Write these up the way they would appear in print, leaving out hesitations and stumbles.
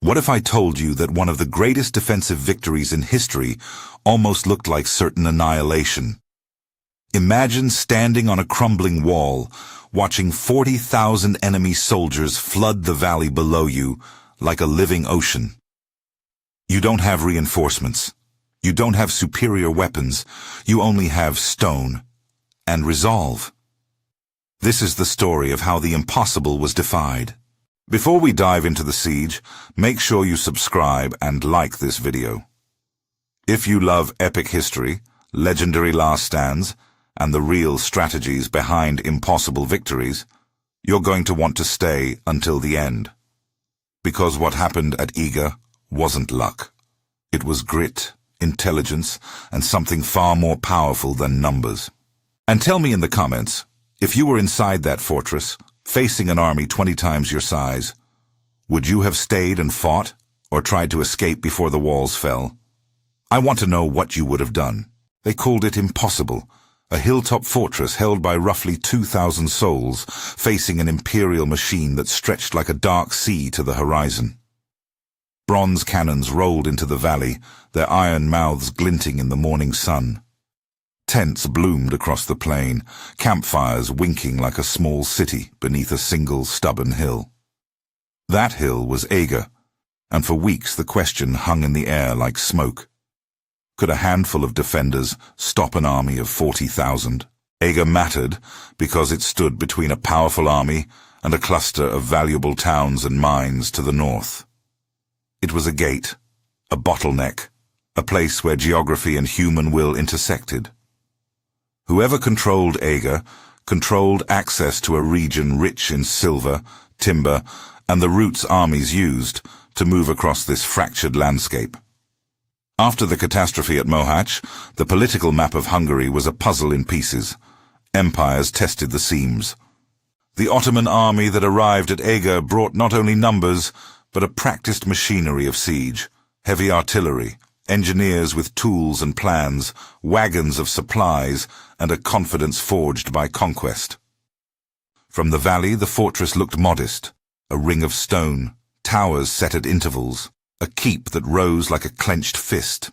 What if I told you that one of the greatest defensive victories in history almost looked like certain annihilation? Imagine standing on a crumbling wall, watching 40,000 enemy soldiers flood the valley below you like a living ocean. You don't have reinforcements. You don't have superior weapons. You only have stone and resolve. This is the story of how the impossible was defied. Before we dive into the siege, make sure you subscribe and like this video. If you love epic history, legendary last stands, and the real strategies behind impossible victories, you're going to want to stay until the end. Because what happened at Eger wasn't luck. It was grit, intelligence, and something far more powerful than numbers. And tell me in the comments, if you were inside that fortress, facing an army 20 times your size, would you have stayed and fought, or tried to escape before the walls fell? I want to know what you would have done. They called it impossible, a hilltop fortress held by roughly 2,000 souls, facing an imperial machine that stretched like a dark sea to the horizon. Bronze cannons rolled into the valley, their iron mouths glinting in the morning sun. Tents bloomed across the plain, campfires winking like a small city beneath a single stubborn hill. That hill was Eger, and for weeks the question hung in the air like smoke. Could a handful of defenders stop an army of 40,000? Eger mattered because it stood between a powerful army and a cluster of valuable towns and mines to the north. It was a gate, a bottleneck, a place where geography and human will intersected. Whoever controlled Eger controlled access to a region rich in silver, timber, and the routes armies used to move across this fractured landscape. After the catastrophe at Mohacs, the political map of Hungary was a puzzle in pieces. Empires tested the seams. The Ottoman army that arrived at Eger brought not only numbers, but a practiced machinery of siege, heavy artillery, engineers with tools and plans, wagons of supplies, and a confidence forged by conquest. From the valley, the fortress looked modest, a ring of stone, towers set at intervals, a keep that rose like a clenched fist.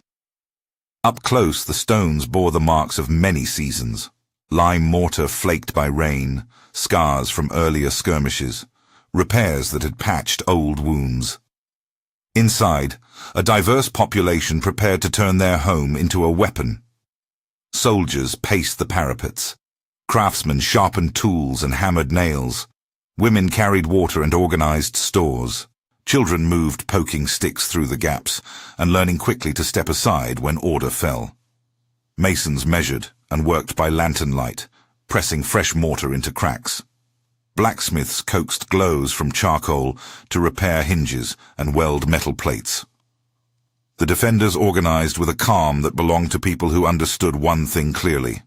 Up close, the stones bore the marks of many seasons, lime mortar flaked by rain, scars from earlier skirmishes, repairs that had patched old wounds. Inside, a diverse population prepared to turn their home into a weapon. Soldiers paced the parapets. Craftsmen sharpened tools and hammered nails. Women carried water and organized stores. Children moved poking sticks through the gaps and learning quickly to step aside when order fell. Masons measured and worked by lantern light, pressing fresh mortar into cracks. Blacksmiths coaxed glows from charcoal to repair hinges and weld metal plates. The defenders organized with a calm that belonged to people who understood one thing clearly.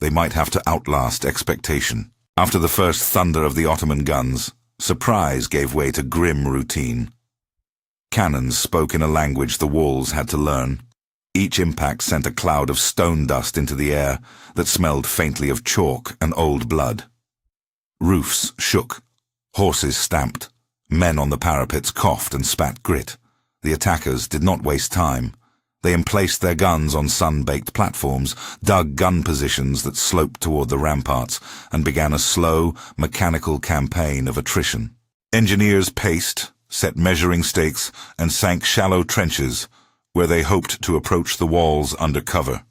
They might have to outlast expectation. After the first thunder of the Ottoman guns, surprise gave way to grim routine. Cannons spoke in a language the walls had to learn. Each impact sent a cloud of stone dust into the air that smelled faintly of chalk and old blood. Roofs shook, horses stamped, men on the parapets coughed and spat grit. The attackers did not waste time. They emplaced their guns on sun-baked platforms, dug gun positions that sloped toward the ramparts, and began a slow, mechanical campaign of attrition. Engineers paced, set measuring stakes, and sank shallow trenches where they hoped to approach the walls under cover.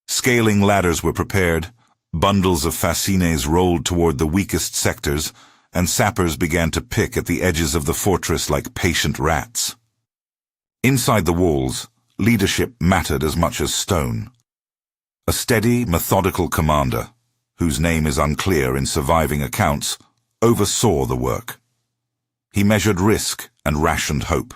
Scaling ladders were prepared, bundles of fascines rolled toward the weakest sectors, and sappers began to pick at the edges of the fortress like patient rats. Inside the walls, leadership mattered as much as stone. A steady, methodical commander, whose name is unclear in surviving accounts, oversaw the work. He measured risk and rationed hope.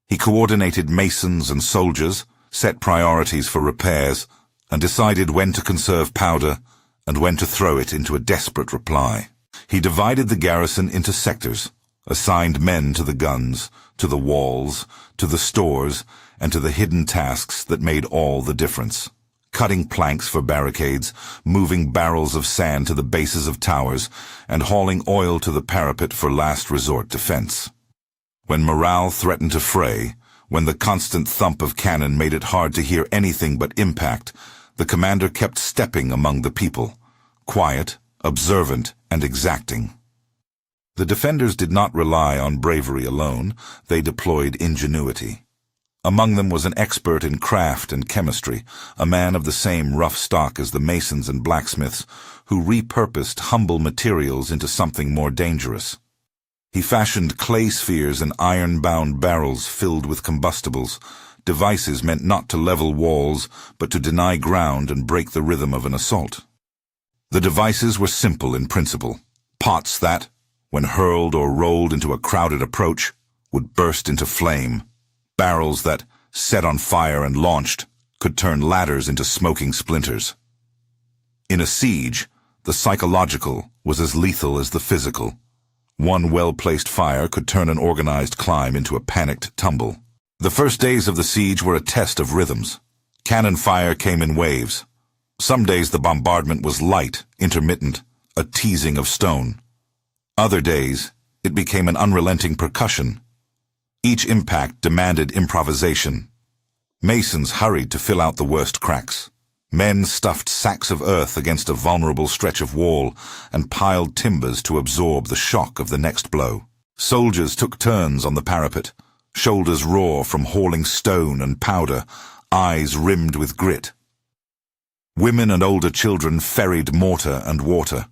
He coordinated masons and soldiers, set priorities for repairs, and decided when to conserve powder and when to throw it into a desperate reply. He divided the garrison into sectors, assigned men to the guns, to the walls, to the stores, and to the hidden tasks that made all the difference. Cutting planks for barricades, moving barrels of sand to the bases of towers, and hauling oil to the parapet for last resort defense. When morale threatened to fray, when the constant thump of cannon made it hard to hear anything but impact, the commander kept stepping among the people, quiet, observant, and exacting. The defenders did not rely on bravery alone, they deployed ingenuity. Among them was an expert in craft and chemistry, a man of the same rough stock as the masons and blacksmiths, who repurposed humble materials into something more dangerous. He fashioned clay spheres and iron-bound barrels filled with combustibles, devices meant not to level walls, but to deny ground and break the rhythm of an assault. The devices were simple in principle. Pots that, when hurled or rolled into a crowded approach, would burst into flame. Barrels that, set on fire and launched, could turn ladders into smoking splinters. In a siege, the psychological was as lethal as the physical. One well-placed fire could turn an organized climb into a panicked tumble. The first days of the siege were a test of rhythms. Cannon fire came in waves. Some days the bombardment was light, intermittent, a teasing of stone. Other days, it became an unrelenting percussion. Each impact demanded improvisation. Masons hurried to fill out the worst cracks. Men stuffed sacks of earth against a vulnerable stretch of wall and piled timbers to absorb the shock of the next blow. Soldiers took turns on the parapet, shoulders raw from hauling stone and powder, eyes rimmed with grit. Women and older children ferried mortar and water.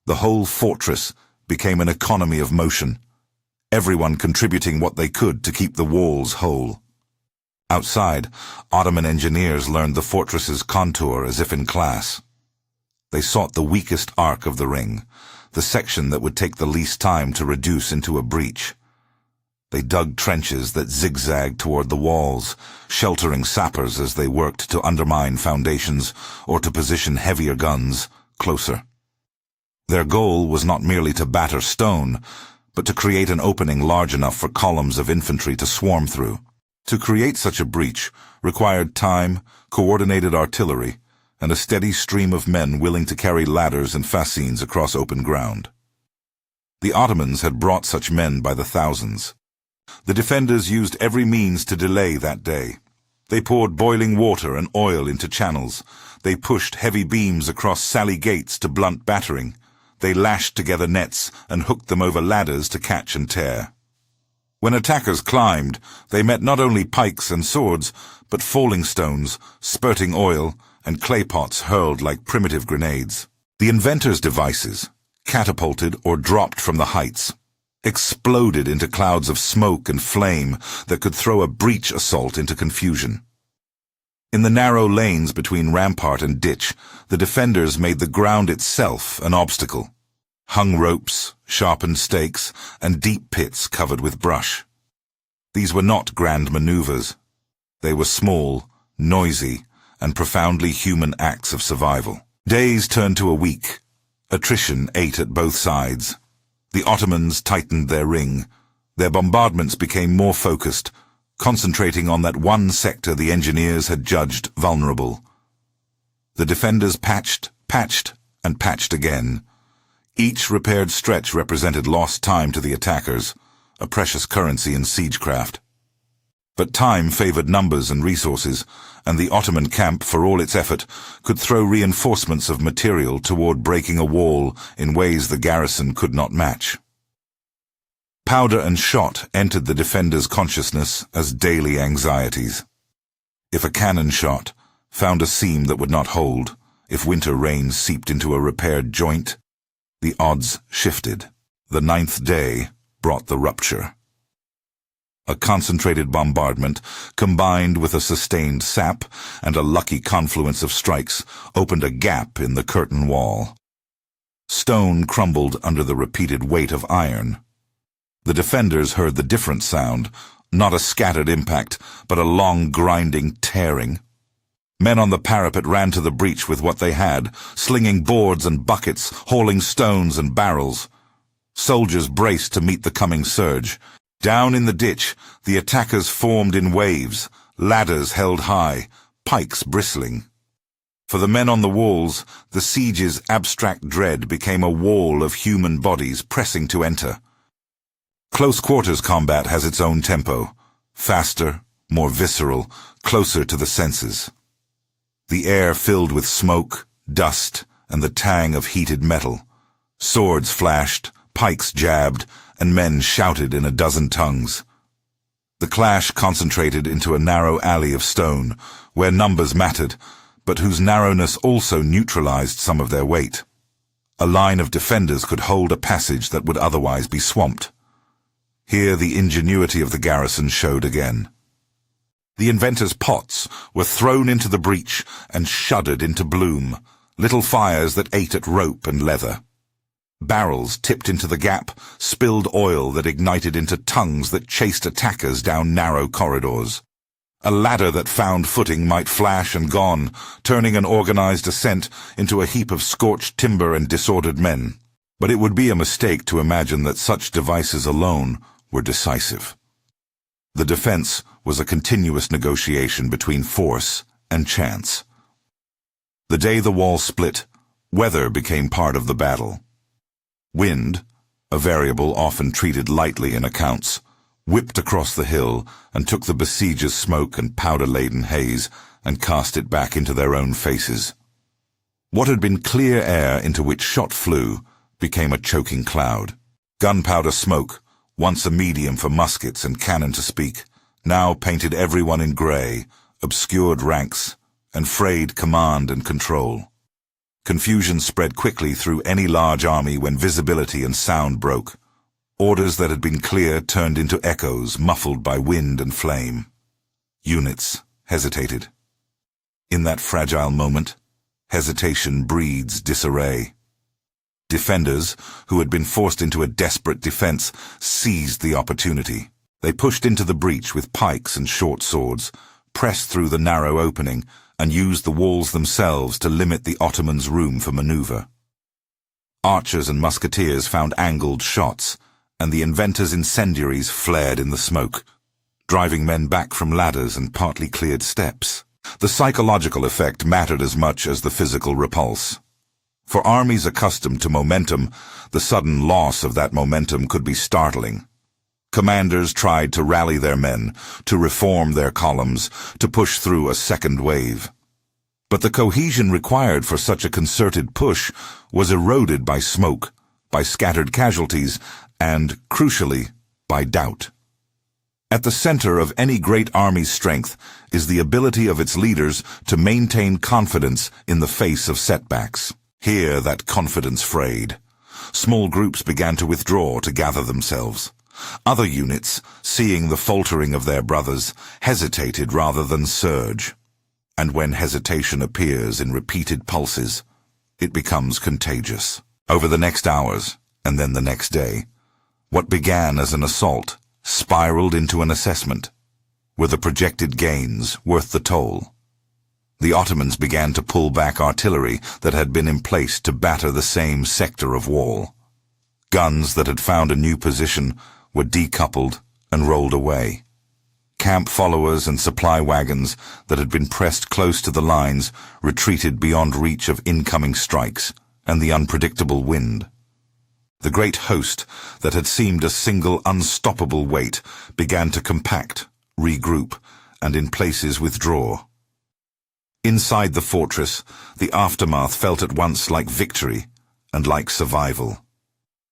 The whole fortress became an economy of motion, everyone contributing what they could to keep the walls whole. Outside, Ottoman engineers learned the fortress's contour as if in class. They sought the weakest arc of the ring, the section that would take the least time to reduce into a breach. They dug trenches that zigzagged toward the walls, sheltering sappers as they worked to undermine foundations or to position heavier guns closer. Their goal was not merely to batter stone, but to create an opening large enough for columns of infantry to swarm through. To create such a breach required time, coordinated artillery, and a steady stream of men willing to carry ladders and fascines across open ground. The Ottomans had brought such men by the thousands. The defenders used every means to delay that day. They poured boiling water and oil into channels. They pushed heavy beams across sally gates to blunt battering. They lashed together nets and hooked them over ladders to catch and tear. When attackers climbed, they met not only pikes and swords, but falling stones, spurting oil, and clay pots hurled like primitive grenades. The inventors' devices, catapulted or dropped from the heights, exploded into clouds of smoke and flame that could throw a breach assault into confusion. In the narrow lanes between rampart and ditch, the defenders made the ground itself an obstacle. Hung ropes, sharpened stakes, and deep pits covered with brush. These were not grand maneuvers. They were small, noisy, and profoundly human acts of survival. Days turned to a week. Attrition ate at both sides. The Ottomans tightened their ring. Their bombardments became more focused, concentrating on that one sector the engineers had judged vulnerable. The defenders patched, and patched again. Each repaired stretch represented lost time to the attackers, a precious currency in siegecraft. But time favored numbers and resources, and the Ottoman camp, for all its effort, could throw reinforcements of material toward breaking a wall in ways the garrison could not match. Powder and shot entered the defenders' consciousness as daily anxieties. If a cannon shot found a seam that would not hold, if winter rain seeped into a repaired joint, the odds shifted. The 9th day brought the rupture. A concentrated bombardment, combined with a sustained sap and a lucky confluence of strikes, opened a gap in the curtain wall. Stone crumbled under the repeated weight of iron. The defenders heard the different sound, not a scattered impact, but a long grinding tearing. Men on the parapet ran to the breach with what they had, slinging boards and buckets, hauling stones and barrels. Soldiers braced to meet the coming surge. Down in the ditch, the attackers formed in waves, ladders held high, pikes bristling. For the men on the walls, the siege's abstract dread became a wall of human bodies pressing to enter. Close quarters combat has its own tempo, faster, more visceral, closer to the senses. The air filled with smoke, dust, and the tang of heated metal. Swords flashed, pikes jabbed, and men shouted in a dozen tongues. The clash concentrated into a narrow alley of stone, where numbers mattered, but whose narrowness also neutralized some of their weight. A line of defenders could hold a passage that would otherwise be swamped. Here the ingenuity of the garrison showed again. The inventors' pots were thrown into the breach and shuddered into bloom, little fires that ate at rope and leather. Barrels tipped into the gap spilled oil that ignited into tongues that chased attackers down narrow corridors. A ladder that found footing might flash and gone, turning an organized ascent into a heap of scorched timber and disordered men. But it would be a mistake to imagine that such devices alone were decisive. The defense was a continuous negotiation between force and chance. The day the wall split, weather became part of the battle. Wind, a variable often treated lightly in accounts, whipped across the hill and took the besiegers' smoke and powder-laden haze and cast it back into their own faces. What had been clear air into which shot flew became a choking cloud. Gunpowder smoke, once a medium for muskets and cannon to speak, now painted everyone in grey, obscured ranks, and frayed command and control. Confusion spread quickly through any large army when visibility and sound broke. Orders that had been clear turned into echoes muffled by wind and flame. Units hesitated. In that fragile moment, hesitation breeds disarray. Defenders, who had been forced into a desperate defense, seized the opportunity. They pushed into the breach with pikes and short swords, pressed through the narrow opening, and used the walls themselves to limit the Ottomans' room for maneuver. Archers and musketeers found angled shots, and the inventors' incendiaries flared in the smoke, driving men back from ladders and partly cleared steps. The psychological effect mattered as much as the physical repulse. For armies accustomed to momentum, the sudden loss of that momentum could be startling. Commanders tried to rally their men, to reform their columns, to push through a second wave. But the cohesion required for such a concerted push was eroded by smoke, by scattered casualties, and, crucially, by doubt. At the center of any great army's strength is the ability of its leaders to maintain confidence in the face of setbacks. Here that confidence frayed. Small groups began to withdraw to gather themselves. Other units, seeing the faltering of their brothers, hesitated rather than surge. And when hesitation appears in repeated pulses, it becomes contagious. Over the next hours, and then the next day, what began as an assault spiraled into an assessment. Were the projected gains worth the toll? The Ottomans began to pull back artillery that had been in place to batter the same sector of wall. Guns that had found a new position were decoupled and rolled away. Camp followers and supply wagons that had been pressed close to the lines retreated beyond reach of incoming strikes and the unpredictable wind. The great host that had seemed a single unstoppable weight began to compact, regroup, and in places withdraw. Inside the fortress, the aftermath felt at once like victory and like survival.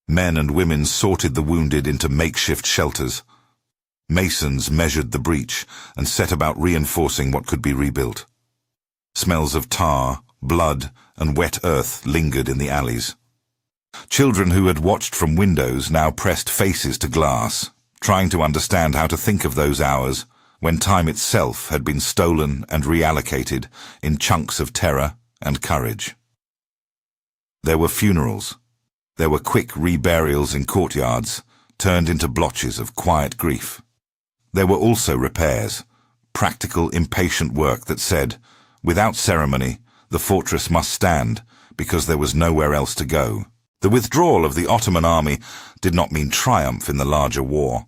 Men and women sorted the wounded into makeshift shelters. Masons measured the breach and set about reinforcing what could be rebuilt. Smells of tar, blood, and wet earth lingered in the alleys. Children who had watched from windows now pressed faces to glass, trying to understand how to think of those hours when time itself had been stolen and reallocated in chunks of terror and courage. There were funerals. There were quick reburials in courtyards, turned into blotches of quiet grief. There were also repairs, practical, impatient work that said, without ceremony, the fortress must stand, because there was nowhere else to go. The withdrawal of the Ottoman army did not mean triumph in the larger war.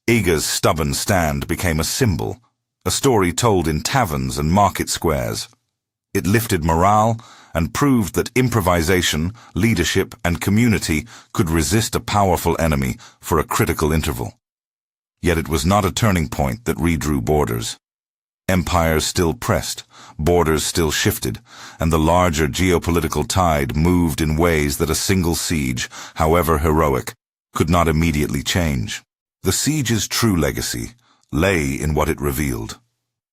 Eger's stubborn stand became a symbol, a story told in taverns and market squares. It lifted morale and proved that improvisation, leadership, and community could resist a powerful enemy for a critical interval. Yet it was not a turning point that redrew borders. Empires still pressed, borders still shifted, and the larger geopolitical tide moved in ways that a single siege, however heroic, could not immediately change. The siege's true legacy lay in what it revealed: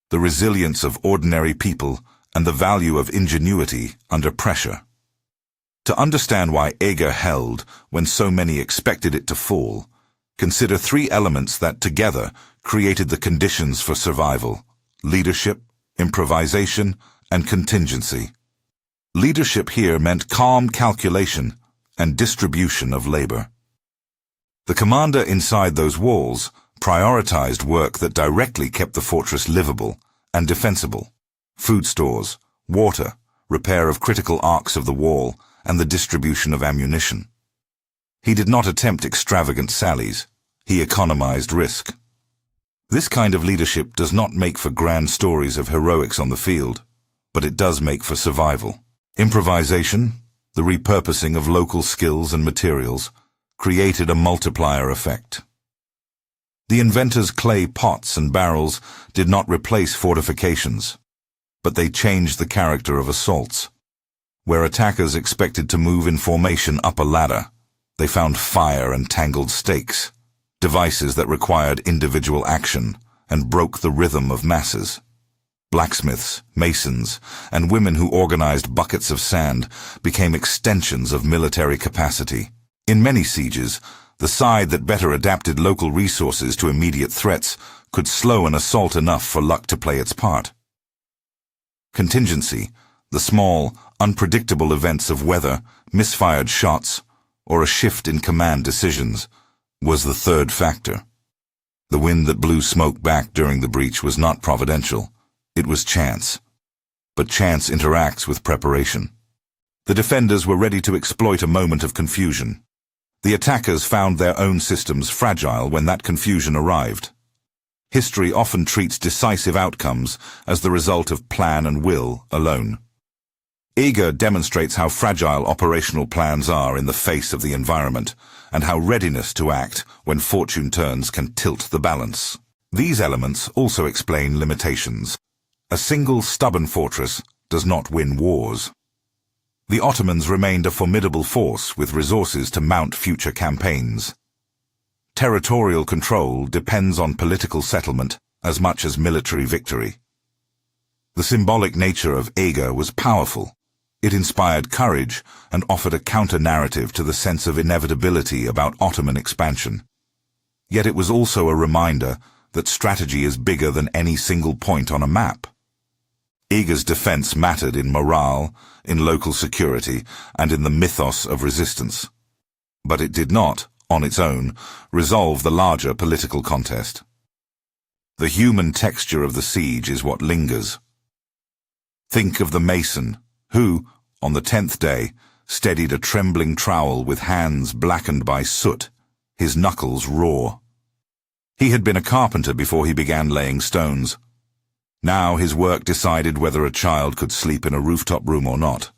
the resilience of ordinary people and the value of ingenuity under pressure. To understand why Eger held when so many expected it to fall, consider three elements that together created the conditions for survival: leadership, improvisation, and contingency. Leadership here meant calm calculation and distribution of labor. The commander inside those walls prioritized work that directly kept the fortress livable and defensible: food stores, water, repair of critical arcs of the wall, and the distribution of ammunition. He did not attempt extravagant sallies. He economized risk. This kind of leadership does not make for grand stories of heroics on the field, but it does make for survival. Improvisation, the repurposing of local skills and materials, created a multiplier effect. The inventor's clay pots and barrels did not replace fortifications, but they changed the character of assaults. Where attackers expected to move in formation up a ladder, they found fire and tangled stakes, devices that required individual action and broke the rhythm of masses. Blacksmiths, masons, and women who organized buckets of sand became extensions of military capacity. In many sieges, the side that better adapted local resources to immediate threats could slow an assault enough for luck to play its part. Contingency, the small, unpredictable events of weather, misfired shots, or a shift in command decisions, was the third factor. The wind that blew smoke back during the breach was not providential. It was chance. But chance interacts with preparation. The defenders were ready to exploit a moment of confusion. The attackers found their own systems fragile when that confusion arrived. History often treats decisive outcomes as the result of plan and will alone. Eger demonstrates how fragile operational plans are in the face of the environment, and how readiness to act when fortune turns can tilt the balance. These elements also explain limitations. A single stubborn fortress does not win wars. The Ottomans remained a formidable force with resources to mount future campaigns. Territorial control depends on political settlement as much as military victory. The symbolic nature of Eger was powerful. It inspired courage and offered a counter-narrative to the sense of inevitability about Ottoman expansion. Yet it was also a reminder that strategy is bigger than any single point on a map. Eger's defense mattered in morale, in local security, and in the mythos of resistance. But it did not, on its own, resolve the larger political contest. The human texture of the siege is what lingers. Think of the mason who, on the 10th day, steadied a trembling trowel with hands blackened by soot, his knuckles raw. He had been a carpenter before he began laying stones. Now his work decided whether a child could sleep in a rooftop room or not.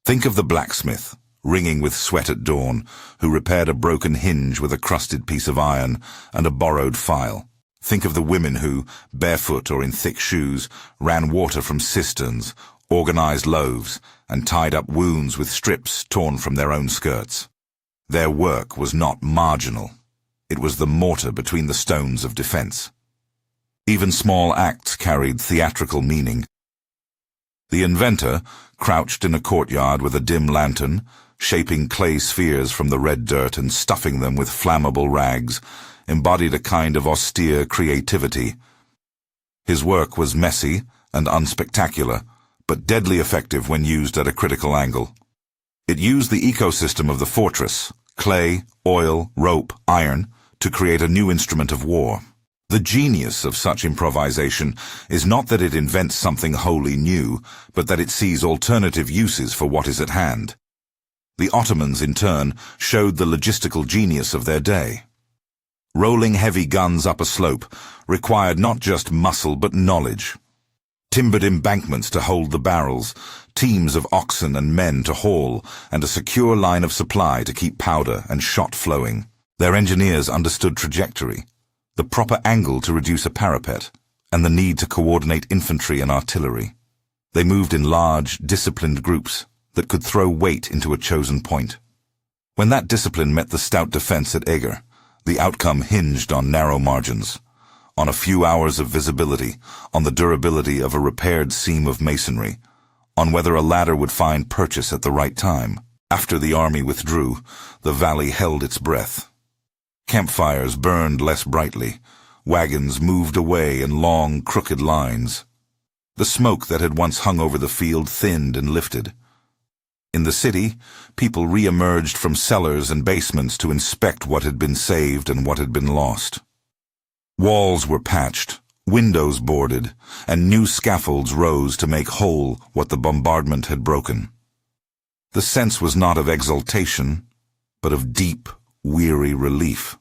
Think of the blacksmith, wringing with sweat at dawn, who repaired a broken hinge with a crusted piece of iron and a borrowed file. Think of the women who, barefoot or in thick shoes, ran water from cisterns, organized loaves, and tied up wounds with strips torn from their own skirts. Their work was not marginal. It was the mortar between the stones of defense. Even small acts carried theatrical meaning. The inventor, crouched in a courtyard with a dim lantern, shaping clay spheres from the red dirt and stuffing them with flammable rags, embodied a kind of austere creativity. His work was messy and unspectacular, but deadly effective when used at a critical angle. It used the ecosystem of the fortress, clay, oil, rope, iron, to create a new instrument of war. The genius of such improvisation is not that it invents something wholly new, but that it sees alternative uses for what is at hand. The Ottomans, in turn, showed the logistical genius of their day. Rolling heavy guns up a slope required not just muscle but knowledge. timbered embankments to hold the barrels, teams of oxen and men to haul, and a secure line of supply to keep powder and shot flowing. Their engineers understood trajectory, the proper angle to reduce a parapet, and the need to coordinate infantry and artillery. They moved in large, disciplined groups that could throw weight into a chosen point. When that discipline met the stout defense at Eger, the outcome hinged on narrow margins, on a few hours of visibility, on the durability of a repaired seam of masonry, on whether a ladder would find purchase at the right time. After the army withdrew, the valley held its breath. Campfires burned less brightly. Wagons moved away in long, crooked lines. The smoke that had once hung over the field thinned and lifted. In the city, people re-emerged from cellars and basements to inspect what had been saved and what had been lost. Walls were patched, windows boarded, and new scaffolds rose to make whole what the bombardment had broken. The sense was not of exultation, but of deep, weary relief.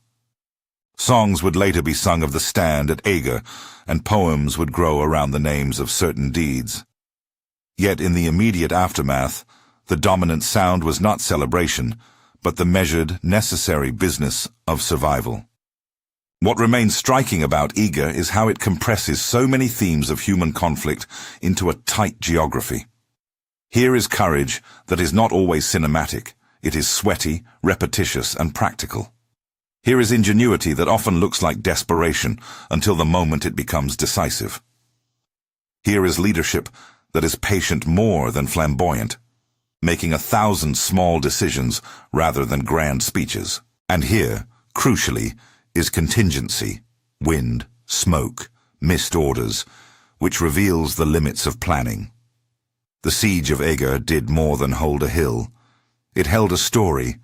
Songs would later be sung of the stand at Eger, and poems would grow around the names of certain deeds. Yet in the immediate aftermath, the dominant sound was not celebration, but the measured, necessary business of survival. What remains striking about Eger is how it compresses so many themes of human conflict into a tight geography. Here is courage that is not always cinematic. It is sweaty, repetitious, and practical. Here is ingenuity that often looks like desperation until the moment it becomes decisive. Here is leadership that is patient more than flamboyant, making 1,000 small decisions rather than grand speeches. And here, crucially, is contingency, wind, smoke, missed orders, which reveals the limits of planning. The siege of Eger did more than hold a hill. It held a story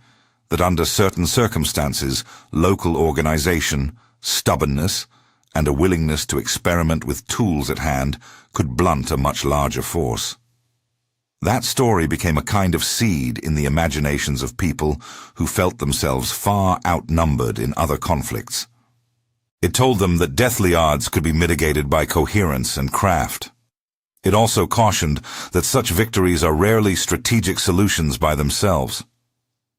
that under certain circumstances, local organization, stubbornness, and a willingness to experiment with tools at hand could blunt a much larger force. That story became a kind of seed in the imaginations of people who felt themselves far outnumbered in other conflicts. It told them that deathly odds could be mitigated by coherence and craft. It also cautioned that such victories are rarely strategic solutions by themselves.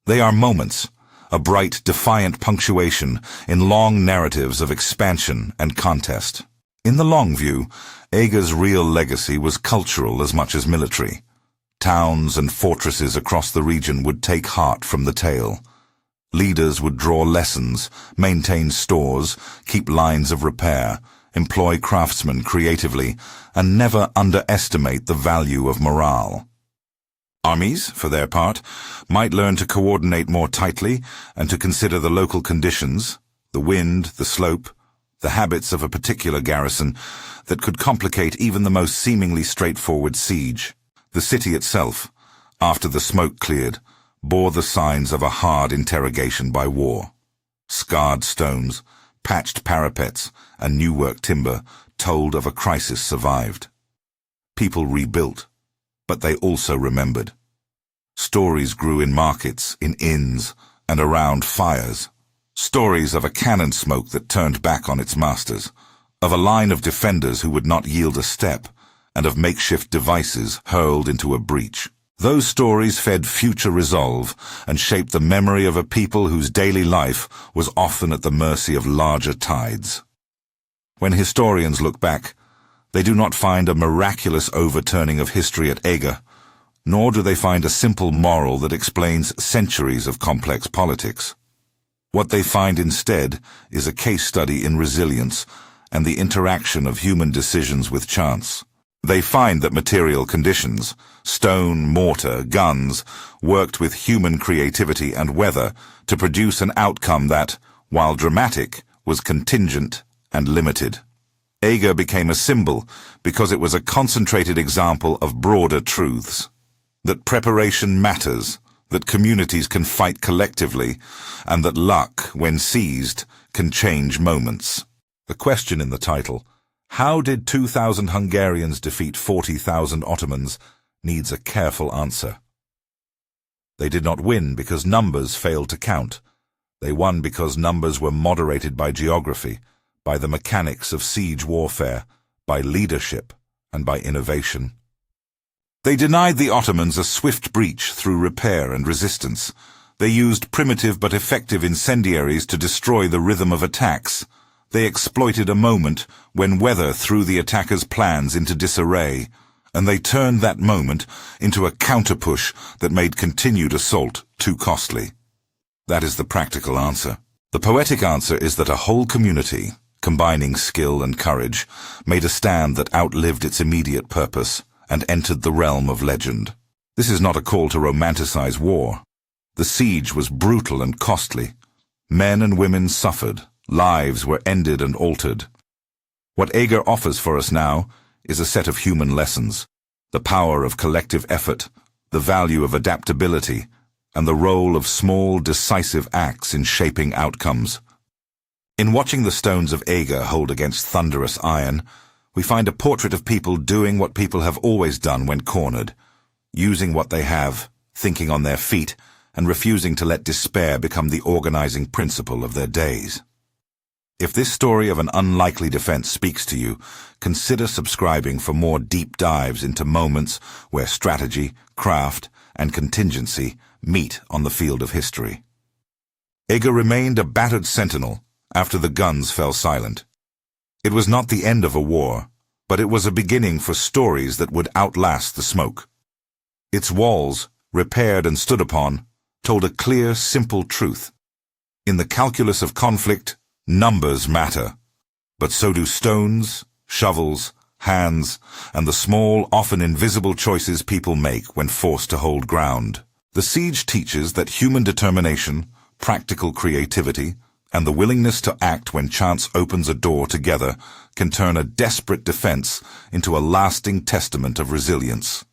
They are moments, a bright, defiant punctuation in long narratives of expansion and contest. In the long view, Eger's real legacy was cultural as much as military. Towns and fortresses across the region would take heart from the tale. Leaders would draw lessons, maintain stores, keep lines of repair, employ craftsmen creatively, and never underestimate the value of morale. Armies, for their part, might learn to coordinate more tightly and to consider the local conditions, the wind, the slope, the habits of a particular garrison that could complicate even the most seemingly straightforward siege. The city itself, after the smoke cleared, bore the signs of a hard interrogation by war. Scarred stones, patched parapets, and new-work timber told of a crisis survived. People rebuilt, but they also remembered. Stories grew in markets, in inns, and around fires. Stories of a cannon smoke that turned back on its masters, of a line of defenders who would not yield a step, and of makeshift devices hurled into a breach. Those stories fed future resolve and shaped the memory of a people whose daily life was often at the mercy of larger tides. When historians look back, they do not find a miraculous overturning of history at Eger, nor do they find a simple moral that explains centuries of complex politics. What they find instead is a case study in resilience and the interaction of human decisions with chance. They find that material conditions, stone, mortar, guns, worked with human creativity and weather to produce an outcome that, while dramatic, was contingent and limited. Eger became a symbol because it was a concentrated example of broader truths. That preparation matters, that communities can fight collectively, and that luck, when seized, can change moments. The question in the title, "How did 2,000 Hungarians defeat 40,000 Ottomans?" needs a careful answer. They did not win because numbers failed to count. They won because numbers were moderated by geography, by the mechanics of siege warfare, by leadership, and by innovation. They denied the Ottomans a swift breach through repair and resistance. They used primitive but effective incendiaries to destroy the rhythm of attacks. They exploited a moment when weather threw the attackers' plans into disarray, and they turned that moment into a counter-push that made continued assault too costly. That is the practical answer. The poetic answer is that a whole community, combining skill and courage, made a stand that outlived its immediate purpose and entered the realm of legend. This is not a call to romanticize war. The siege was brutal and costly. Men and women suffered. Lives were ended and altered. What Eger offers for us now is a set of human lessons: the power of collective effort, the value of adaptability, and the role of small, decisive acts in shaping outcomes. In watching the stones of Eger hold against thunderous iron, we find a portrait of people doing what people have always done when cornered, using what they have, thinking on their feet, and refusing to let despair become the organizing principle of their days. If this story of an unlikely defense speaks to you, consider subscribing for more deep dives into moments where strategy, craft, and contingency meet on the field of history. Eger remained a battered sentinel after the guns fell silent. It was not the end of a war, but it was a beginning for stories that would outlast the smoke. Its walls, repaired and stood upon, told a clear, simple truth. In the calculus of conflict, numbers matter, but so do stones, shovels, hands, and the small, often invisible choices people make when forced to hold ground. The siege teaches that human determination, practical creativity, and the willingness to act when chance opens a door together can turn a desperate defense into a lasting testament of resilience.